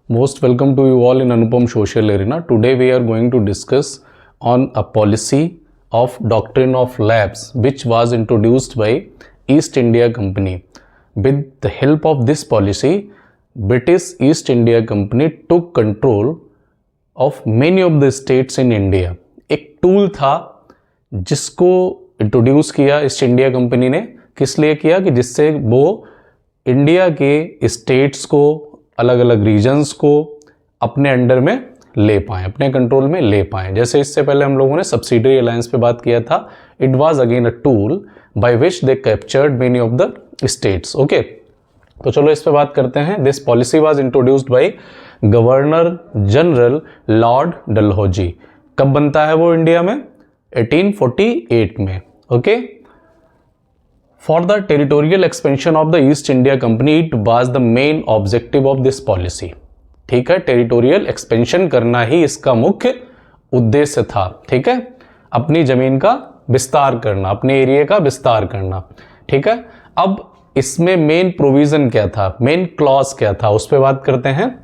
Most welcome to you all in Anupam Social Arena. Today we are going to discuss on a policy of doctrine of lapse which was introduced by East India Company. With the help of this policy, British East India Company took control of many of the states in India. एक tool था जिसको introduce किया east India company ने, किस लिए किया कि जिससे वो इंडिया के स्टेट्स को, अलग अलग रीजन्स को अपने अंडर में ले पाएँ, अपने कंट्रोल में ले पाएँ. जैसे इससे पहले हम लोगों ने सब्सिडरी अलायंस पे बात किया था. It was again a tool by which they captured many of the states. Okay, तो चलो इस पे बात करते हैं. This policy was introduced by governor general Lord Dalhousie. कब बनता है वो इंडिया में? 1848 में. Okay, For the territorial expansion of the East India Company, it was the main objective of this policy. ठीक है, टेरिटोरियल एक्सपेंशन करना ही इसका मुख्य उद्देश्य था. ठीक है, अपनी जमीन का विस्तार करना, अपने एरिया का विस्तार करना. ठीक है, अब इसमें मेन प्रोविजन क्या था, मेन क्लॉज क्या था, उस पर बात करते हैं.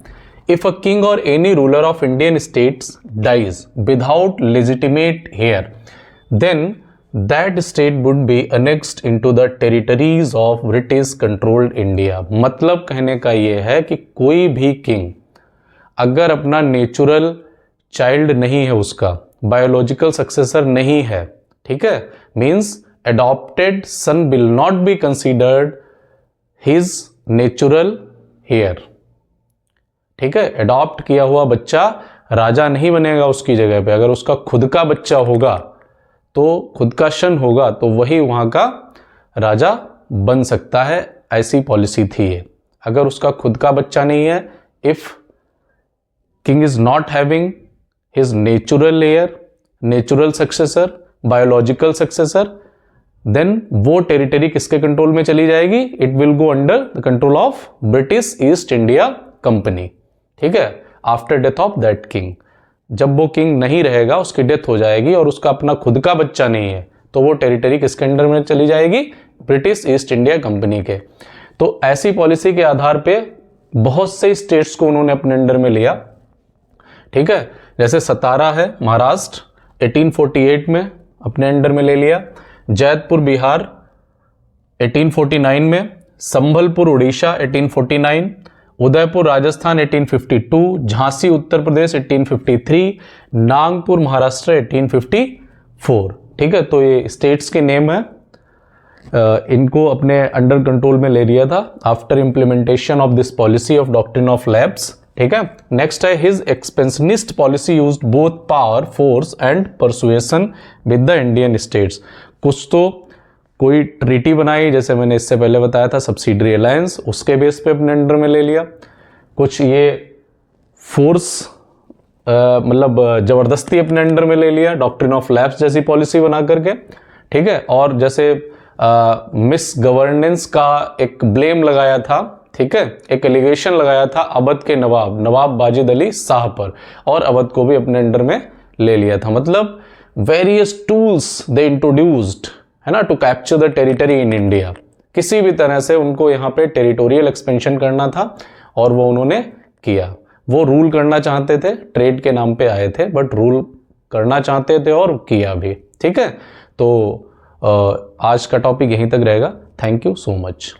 If a king or any ruler of Indian states dies without legitimate heir, then that state would be annexed into the territories of British controlled India. मतलब कहने का ये है कि कोई भी किंग अगर अपना नेचुरल चाइल्ड नहीं है, उसका बायोलॉजिकल सक्सेसर नहीं है, ठीक है, means adopted son will not be considered his natural heir. ठीक है, अडॉप्ट किया हुआ बच्चा राजा नहीं बनेगा उसकी जगह पे. अगर उसका खुद का बच्चा होगा तो खुद का शन होगा तो वही वहाँ का राजा बन सकता है. ऐसी पॉलिसी थी ये. अगर उसका खुद का बच्चा नहीं है, if king is not having his natural heir, natural successor, biological successor, then वो टेरिटरी किसके कंट्रोल में चली जाएगी? It will go under the control of British East India Company. ठीक है, after death of that king. जब वो king नहीं रहेगा, उसकी डेथ हो जाएगी और उसका अपना खुद का बच्चा नहीं है, तो वो टेरिटरी किसके अंडर में चली जाएगी? ब्रिटिश ईस्ट इंडिया कंपनी के. तो ऐसी पॉलिसी के आधार पे बहुत से स्टेट्स को उन्होंने अपने अंडर में लिया. ठीक है, जैसे सतारा है महाराष्ट्र, 1848 में अपने अंडर में ले लिया. जैतपुर बिहार 1849 में, संभलपुर उड़ीसा 1849, उदयपुर राजस्थान 1852, झांसी उत्तर प्रदेश 1853, नागपुर महाराष्ट्र 1854. ठीक है, तो ये स्टेट्स के नेम है. इनको अपने अंडर कंट्रोल में ले लिया था after implementation of this policy of doctrine of lapse. ठीक है, नेक्स्ट है his expansionist policy used both power, force and persuasion with the Indian states. कुछ तो कोई ट्रीटी बनाई, जैसे मैंने इससे पहले बताया था सब्सिडरी अलायंस, उसके बेस पे अपने अंडर में ले लिया. कुछ ये फोर्स मतलब ज़बरदस्ती अपने अंडर में ले लिया, डॉक्ट्रिन ऑफ लैप्स जैसी पॉलिसी बना करके. ठीक है, और जैसे मिस गवर्नेंस का एक ब्लेम लगाया था. ठीक है, एक एलिगेशन लगाया था अवध के नवाब वाजिद अली शाह पर, और अवध को भी अपने अंडर में ले लिया था. मतलब वेरियस टूल्स दे इंट्रोड्यूस्ड, है ना, to capture the territory in India. किसी भी तरह से उनको यहाँ पे टेरिटोरियल एक्सपेंशन करना था और वो उन्होंने किया. वो रूल करना चाहते थे, ट्रेड के नाम पे आए थे, बट रूल करना चाहते थे और किया भी. ठीक है, तो आज का टॉपिक यहीं तक रहेगा. Thank you so much.